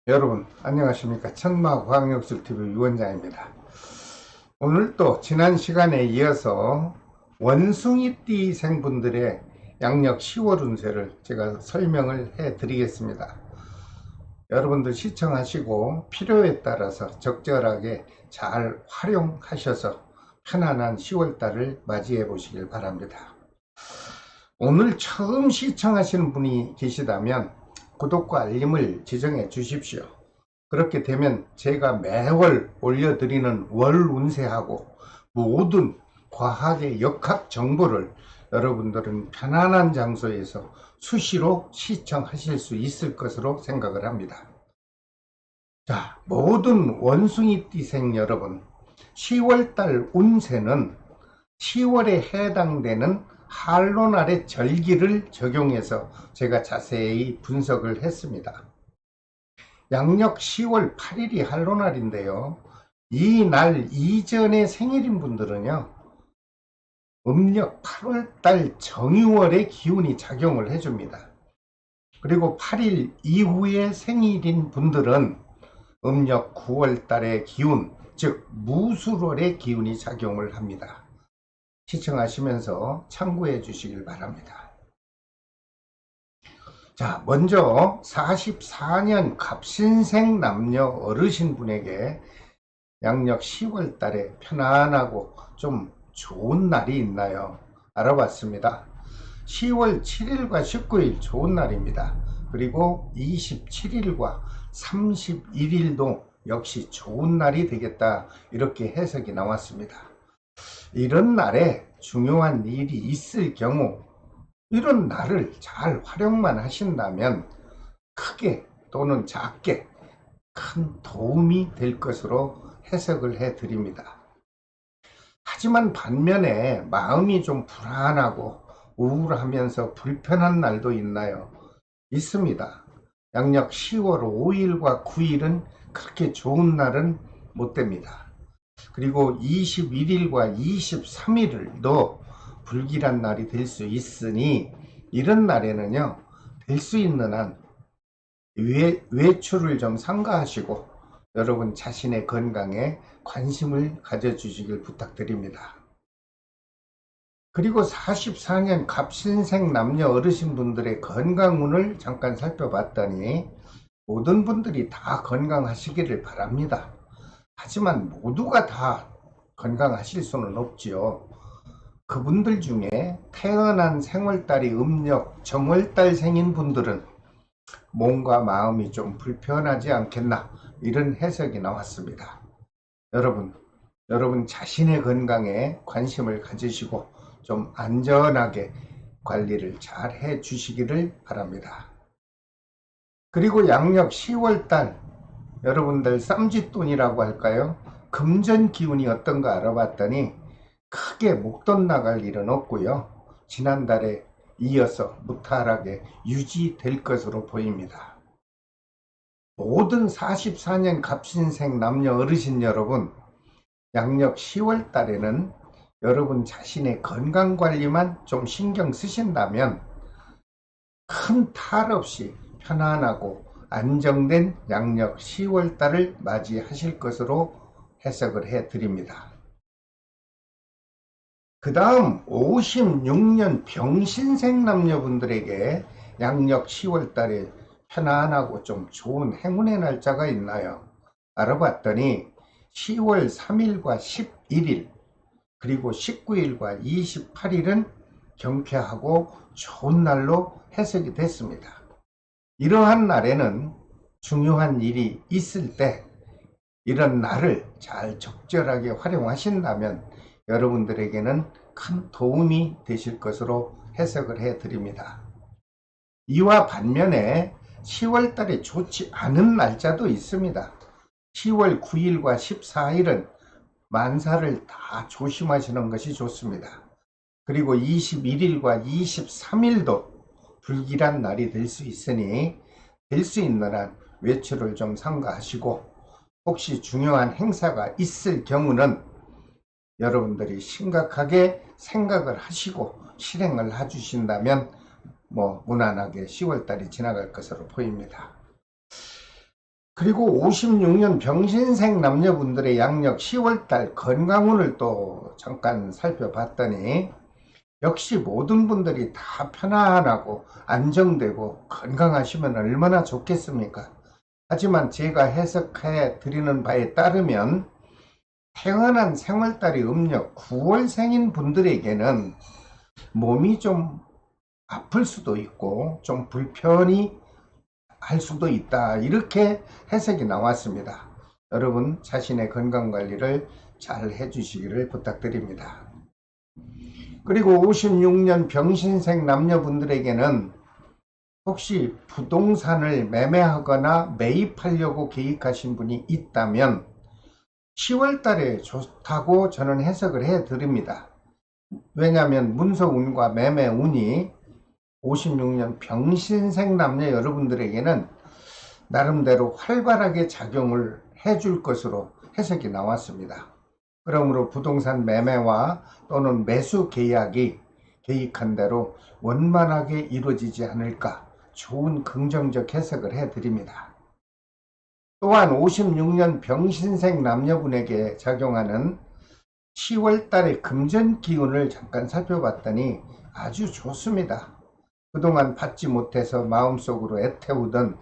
여러분 안녕하십니까. 천마과학역술TV 유원장입니다. 오늘 또 지난 시간에 이어서 원숭이띠 생분들의 양력 10월 운세를 제가 설명을 해 드리겠습니다. 여러분들 시청하시고 필요에 따라서 적절하게 잘 활용하셔서 편안한 10월달을 맞이해 보시길 바랍니다. 오늘 처음 시청하시는 분이 계시다면 구독과 알림을 지정해 주십시오. 그렇게 되면 제가 매월 올려드리는 월 운세하고 모든 과학의 역학 정보를 여러분들은 편안한 장소에서 수시로 시청하실 수 있을 것으로 생각을 합니다. 자, 모든 원숭이띠생 여러분, 10월달 운세는 10월에 해당되는 한로날의 절기를 적용해서 제가 자세히 분석을 했습니다. 양력 10월 8일이 한로날인데요. 이 날 이전에 생일인 분들은요, 음력 8월달 정유월의 기운이 작용을 해줍니다. 그리고 8일 이후에 생일인 분들은 음력 9월달의 기운, 즉 무술월의 기운이 작용을 합니다. 시청하시면서 참고해 주시길 바랍니다. 자, 먼저 44년 갑신생 남녀 어르신 분에게 양력 10월 달에 편안하고 좀 좋은 날이 있나요? 알아봤습니다. 10월 7일과 19일 좋은 날입니다. 그리고 27일과 31일도 역시 좋은 날이 되겠다, 이렇게 해석이 나왔습니다. 이런 날에 중요한 일이 있을 경우 이런 날을 잘 활용만 하신다면 크게 또는 작게 큰 도움이 될 것으로 해석을 해 드립니다. 하지만 반면에 마음이 좀 불안하고 우울하면서 불편한 날도 있나요? 있습니다. 양력 10월 5일과 9일은 그렇게 좋은 날은 못 됩니다. 그리고 21일과 23일도 불길한 날이 될 수 있으니 이런 날에는요, 될 수 있는 한 외출을 좀 삼가하시고 여러분 자신의 건강에 관심을 가져주시길 부탁드립니다. 그리고 44년 갑신생 남녀 어르신분들의 건강운을 잠깐 살펴봤더니 모든 분들이 다 건강하시기를 바랍니다. 하지만 모두가 다 건강하실 수는 없지요. 그분들 중에 태어난 생월달이 음력 정월달 생인 분들은 몸과 마음이 좀 불편하지 않겠나, 이런 해석이 나왔습니다. 여러분 자신의 건강에 관심을 가지시고 좀 안전하게 관리를 잘 해 주시기를 바랍니다. 그리고 양력 10월달 여러분들 쌈짓돈이라고 할까요? 금전 기운이 어떤가 알아봤더니 크게 목돈 나갈 일은 없고요. 지난달에 이어서 무탈하게 유지될 것으로 보입니다. 모든 44년 갑신생 남녀 어르신 여러분, 양력 10월 달에는 여러분 자신의 건강관리만 좀 신경 쓰신다면 큰 탈 없이 편안하고 안정된 양력 10월 달을 맞이하실 것으로 해석을 해 드립니다. 그 다음 56년 병신생 남녀분들에게 양력 10월 달에 편안하고 좀 좋은 행운의 날짜가 있나요? 알아봤더니 10월 3일과 11일 그리고 19일과 28일은 경쾌하고 좋은 날로 해석이 됐습니다. 이러한 날에는 중요한 일이 있을 때 이런 날을 잘 적절하게 활용하신다면 여러분들에게는 큰 도움이 되실 것으로 해석을 해 드립니다. 이와 반면에 10월 달에 좋지 않은 날짜도 있습니다. 10월 9일과 14일은 만사를 다 조심하시는 것이 좋습니다. 그리고 21일과 23일도 불길한 날이 될 수 있으니 될 수 있는 한 외출을 좀 삼가하시고 혹시 중요한 행사가 있을 경우는 여러분들이 심각하게 생각을 하시고 실행을 해주신다면 무난하게 10월달이 지나갈 것으로 보입니다. 그리고 56년 병신생 남녀분들의 양력 10월달 건강운을 또 잠깐 살펴봤더니 역시 모든 분들이 다 편안하고 안정되고 건강하시면 얼마나 좋겠습니까? 하지만 제가 해석해 드리는 바에 따르면 태어난 생월달이 음력 9월생인 분들에게는 몸이 좀 아플 수도 있고 좀 불편히 할 수도 있다, 이렇게 해석이 나왔습니다. 여러분 자신의 건강관리를 잘 해주시기를 부탁드립니다. 그리고 56년 병신생 남녀분들에게는 혹시 부동산을 매매하거나 매입하려고 계획하신 분이 있다면 10월 달에 좋다고 저는 해석을 해 드립니다. 왜냐하면 문서운과 매매운이 56년 병신생 남녀 여러분들에게는 나름대로 활발하게 작용을 해줄 것으로 해석이 나왔습니다. 그러므로 부동산 매매와 또는 매수 계약이 계획한 대로 원만하게 이루어지지 않을까, 좋은 긍정적 해석을 해드립니다. 또한 56년 병신생 남녀분에게 작용하는 10월 달의 금전 기운을 잠깐 살펴봤더니 아주 좋습니다. 그동안 받지 못해서 마음속으로 애태우던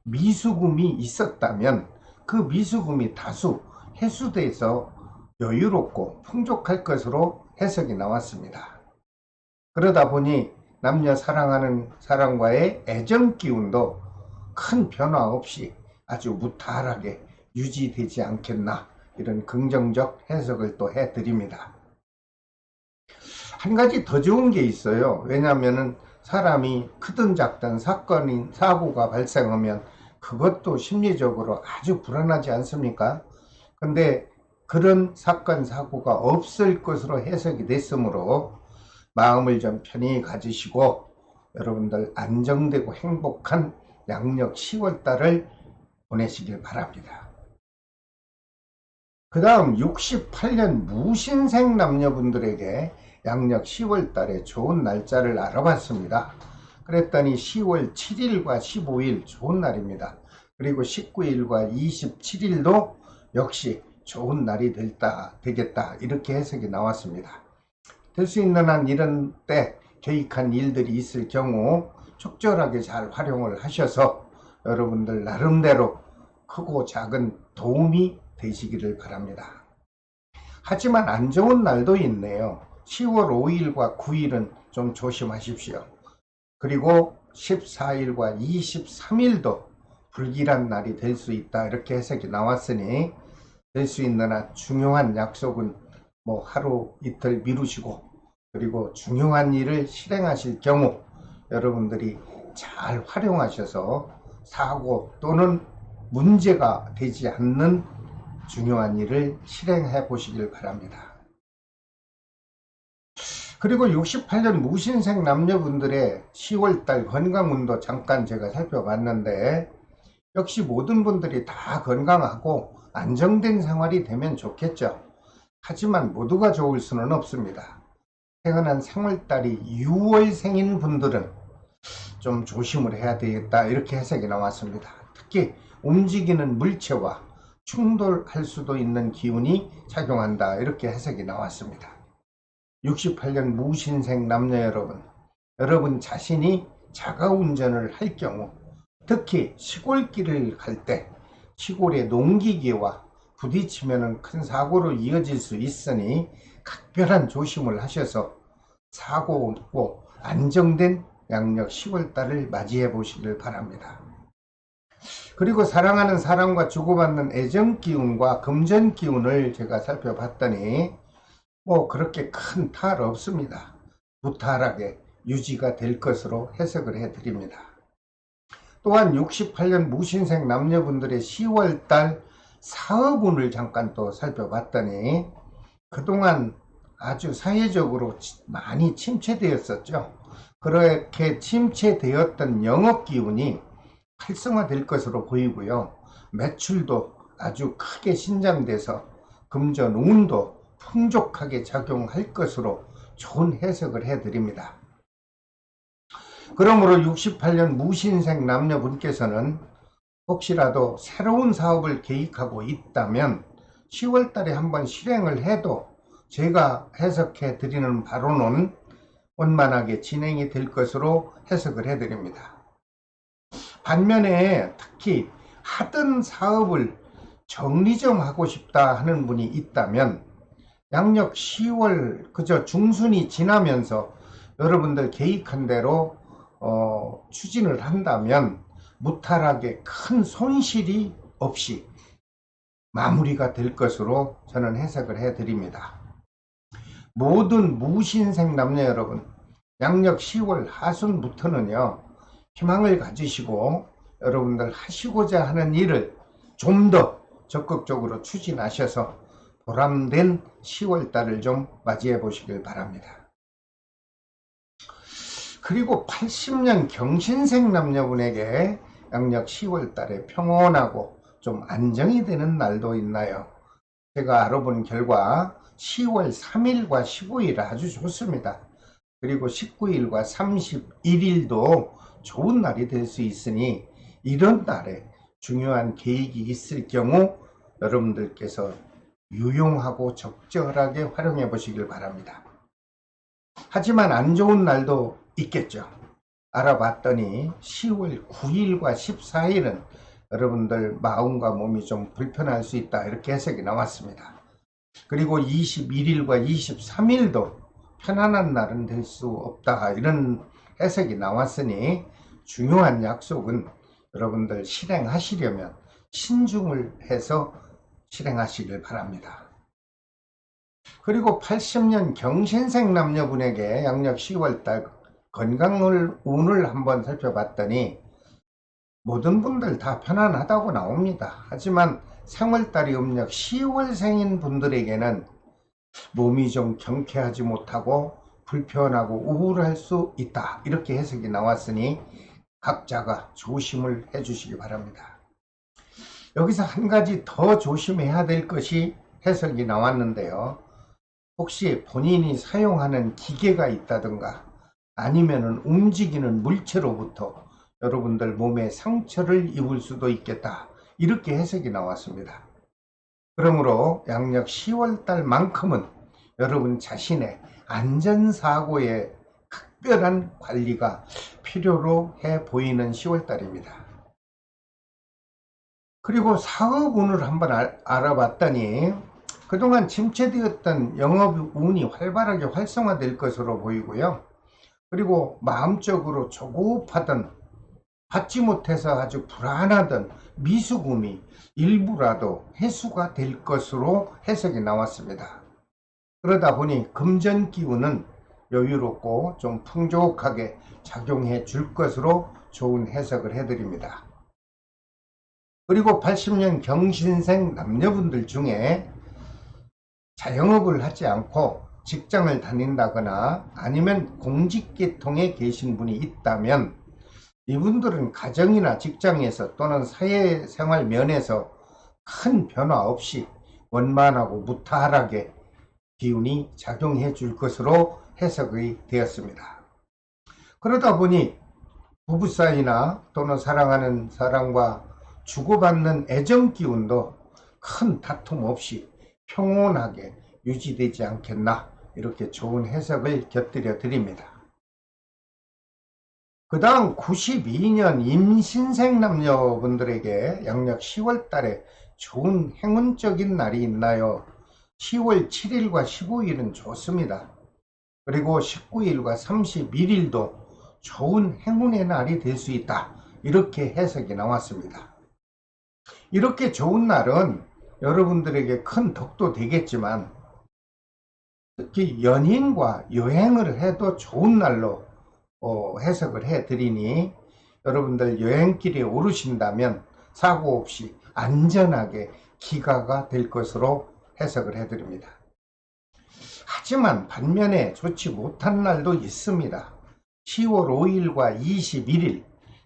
미수금이 있었다면 그 미수금이 다수 해소돼서 여유롭고 풍족할 것으로 해석이 나왔습니다. 그러다 보니 남녀 사랑하는 사람과의 애정 기운도 큰 변화 없이 아주 무탈하게 유지되지 않겠나, 이런 긍정적 해석을 또 해드립니다. 한 가지 더 좋은 게 있어요. 왜냐하면 사람이 크든 작든 사고가 발생하면 그것도 심리적으로 아주 불안하지 않습니까? 근데 그런 사건 사고가 없을 것으로 해석이 됐으므로 마음을 좀 편히 가지시고 여러분들 안정되고 행복한 양력 10월달을 보내시길 바랍니다. 그 다음 68년 무신생 남녀분들에게 양력 10월달에 좋은 날짜를 알아봤습니다. 그랬더니 10월 7일과 15일 좋은 날입니다. 그리고 19일과 27일도 역시 좋은 날이 되겠다, 이렇게 해석이 나왔습니다. 될 수 있는 한 이런 때 계획한 일들이 있을 경우 적절하게 잘 활용을 하셔서 여러분들 나름대로 크고 작은 도움이 되시기를 바랍니다. 하지만 안 좋은 날도 있네요. 10월 5일과 9일은 좀 조심하십시오. 그리고 14일과 23일도 불길한 날이 될 수 있다, 이렇게 해석이 나왔으니 될 수 있는 한 중요한 약속은 하루 이틀 미루시고, 그리고 중요한 일을 실행하실 경우 여러분들이 잘 활용하셔서 사고 또는 문제가 되지 않는 중요한 일을 실행해 보시길 바랍니다. 그리고 68년 무신생 남녀분들의 10월달 건강운도 잠깐 제가 살펴봤는데 역시 모든 분들이 다 건강하고 안정된 생활이 되면 좋겠죠. 하지만 모두가 좋을 수는 없습니다. 태어난 생월달이 6월생인 분들은 좀 조심을 해야 되겠다, 이렇게 해석이 나왔습니다. 특히 움직이는 물체와 충돌할 수도 있는 기운이 작용한다, 이렇게 해석이 나왔습니다. 68년 무신생 남녀 여러분 자신이 자가운전을 할 경우, 특히 시골길을 갈 때 시골의 농기계와 부딪히면 큰 사고로 이어질 수 있으니 각별한 조심을 하셔서 사고 없고 안정된 양력 10월달을 맞이해 보시길 바랍니다. 그리고 사랑하는 사람과 주고받는 애정 기운과 금전 기운을 제가 살펴봤더니 그렇게 큰 탈 없습니다. 무탈하게 유지가 될 것으로 해석을 해드립니다. 또한 68년 무신생 남녀분들의 10월달 사업운을 잠깐 또 살펴봤더니 그동안 아주 사회적으로 많이 침체되었었죠. 그렇게 침체되었던 영업기운이 활성화될 것으로 보이고요. 매출도 아주 크게 신장돼서 금전운도 풍족하게 작용할 것으로 좋은 해석을 해드립니다. 그러므로 68년 무신생 남녀분께서는 혹시라도 새로운 사업을 계획하고 있다면 10월 달에 한번 실행을 해도 제가 해석해 드리는 바로는 원만하게 진행이 될 것으로 해석을 해 드립니다. 반면에 특히 하던 사업을 정리 좀 하고 싶다 하는 분이 있다면 양력 10월 그저 중순이 지나면서 여러분들 계획한 대로 추진을 한다면 무탈하게 큰 손실이 없이 마무리가 될 것으로 저는 해석을 해 드립니다. 모든 무신생 남녀 여러분, 양력 10월 하순부터는요 희망을 가지시고 여러분들 하시고자 하는 일을 좀 더 적극적으로 추진하셔서 보람된 10월 달을 좀 맞이해 보시길 바랍니다. 그리고 80년 경신생 남녀분에게 양력 10월 달에 평온하고 좀 안정이 되는 날도 있나요? 제가 알아본 결과 10월 3일과 15일 아주 좋습니다. 그리고 19일과 31일도 좋은 날이 될 수 있으니 이런 날에 중요한 계획이 있을 경우 여러분들께서 유용하고 적절하게 활용해 보시길 바랍니다. 하지만 안 좋은 날도 있겠죠. 알아봤더니 10월 9일과 14일은 여러분들 마음과 몸이 좀 불편할 수 있다 이렇게 해석이 나왔습니다. 그리고 21일과 23일도 편안한 날은 될 수 없다 이런 해석이 나왔으니 중요한 약속은 여러분들 실행하시려면 신중을 해서 실행하시길 바랍니다. 그리고 80년 경신생 남녀분에게 양력 10월달 건강을 운을 한번 살펴봤더니 모든 분들 다 편안하다고 나옵니다. 하지만 생월달이 음력 10월생인 분들에게는 몸이 좀 경쾌하지 못하고 불편하고 우울할 수 있다 이렇게 해석이 나왔으니 각자가 조심을 해 주시기 바랍니다. 여기서 한 가지 더 조심해야 될 것이 해석이 나왔는데요. 혹시 본인이 사용하는 기계가 있다든가 아니면은 움직이는 물체로부터 여러분들 몸에 상처를 입을 수도 있겠다 이렇게 해석이 나왔습니다. 그러므로 양력 10월 달만큼은 여러분 자신의 안전사고에 특별한 관리가 필요로 해 보이는 10월 달입니다. 그리고 사업운을 한번 알아봤더니 그동안 침체되었던 영업운이 활발하게 활성화될 것으로 보이고요. 그리고 마음적으로 조급하던 받지 못해서 아주 불안하던 미수금이 일부라도 해소가 될 것으로 해석이 나왔습니다. 그러다 보니 금전기운은 여유롭고 좀 풍족하게 작용해 줄 것으로 좋은 해석을 해드립니다. 그리고 80년 경신생 남녀분들 중에 자영업을 하지 않고 직장을 다닌다거나 아니면 공직계통에 계신 분이 있다면 이분들은 가정이나 직장에서 또는 사회생활 면에서 큰 변화 없이 원만하고 무탈하게 기운이 작용해 줄 것으로 해석이 되었습니다. 그러다 보니 부부 사이나 또는 사랑하는 사람과 주고받는 애정 기운도 큰 다툼 없이 평온하게 유지되지 않겠나 이렇게 좋은 해석을 곁들여 드립니다. 그 다음 92년 임신생 남녀분들에게 양력 10월 달에 좋은 행운적인 날이 있나요? 10월 7일과 15일은 좋습니다. 그리고 19일과 31일도 좋은 행운의 날이 될 수 있다 이렇게 해석이 나왔습니다. 이렇게 좋은 날은 여러분들에게 큰 덕도 되겠지만 특히 연인과 여행을 해도 좋은 날로 해석을 해 드리니 여러분들 여행길에 오르신다면 사고 없이 안전하게 귀가가 될 것으로 해석을 해 드립니다. 하지만 반면에 좋지 못한 날도 있습니다. 10월 5일과 21일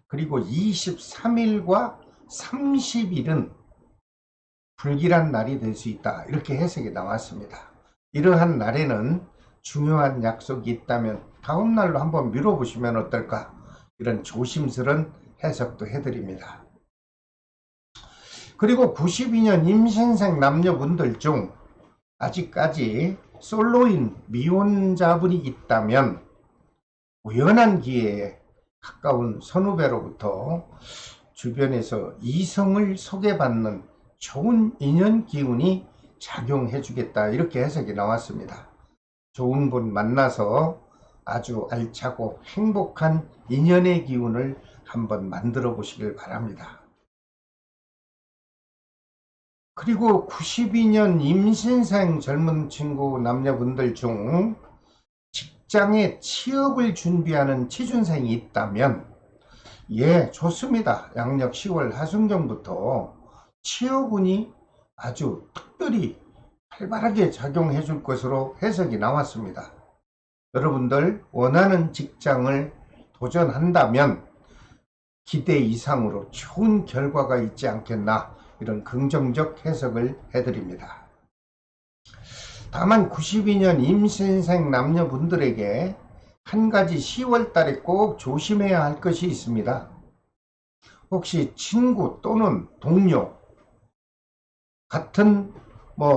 그리고 23일과 30일은 불길한 날이 될 수 있다 이렇게 해석이 나왔습니다. 이러한 날에는 중요한 약속이 있다면 다음 날로 한번 미뤄보시면 어떨까 이런 조심스런 해석도 해드립니다. 그리고 92년 임신생 남녀분들 중 아직까지 솔로인 미혼자분이 있다면 우연한 기회에 가까운 선후배로부터 주변에서 이성을 소개받는 좋은 인연 기운이 작용해 주겠다, 이렇게 해석이 나왔습니다. 좋은 분 만나서 아주 알차고 행복한 인연의 기운을 한번 만들어 보시길 바랍니다. 그리고 92년 임신생 젊은 친구 남녀분들 중 직장에 취업을 준비하는 취준생이 있다면, 예, 좋습니다. 양력 10월 하순경부터 취업운이 아주 특별히 활발하게 작용해 줄 것으로 해석이 나왔습니다. 여러분들 원하는 직장을 도전한다면 기대 이상으로 좋은 결과가 있지 않겠나, 이런 긍정적 해석을 해드립니다. 다만 92년 임신생 남녀분들에게 한 가지 10월 달에 꼭 조심해야 할 것이 있습니다. 혹시 친구 또는 동료, 같은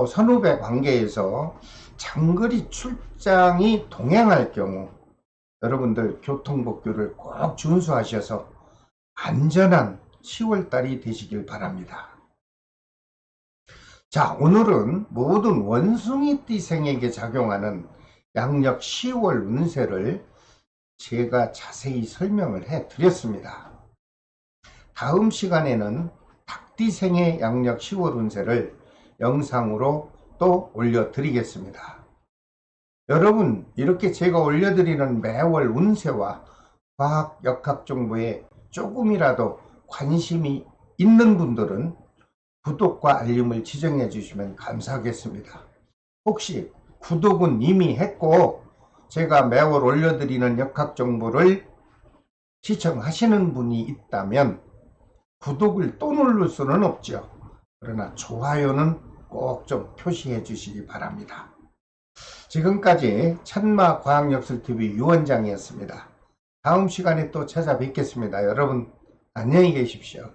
선후배 관계에서 장거리 출장이 동행할 경우 여러분들 교통법규를 꼭 준수하셔서 안전한 10월 달이 되시길 바랍니다. 자, 오늘은 모든 원숭이띠생에게 작용하는 양력 10월 운세를 제가 자세히 설명을 해 드렸습니다. 다음 시간에는 닭띠생의 양력 10월 운세를 영상으로 또 올려드리겠습니다. 여러분, 이렇게 제가 올려드리는 매월 운세와 과학 역학 정보에 조금이라도 관심이 있는 분들은 구독과 알림을 지정해 주시면 감사하겠습니다. 혹시 구독은 이미 했고 제가 매월 올려드리는 역학 정보를 시청하시는 분이 있다면 구독을 또 누를 수는 없죠. 그러나 좋아요는 꼭 좀 표시해 주시기 바랍니다. 지금까지 천마과학역술TV 유원장이었습니다. 다음 시간에 또 찾아뵙겠습니다. 여러분 안녕히 계십시오.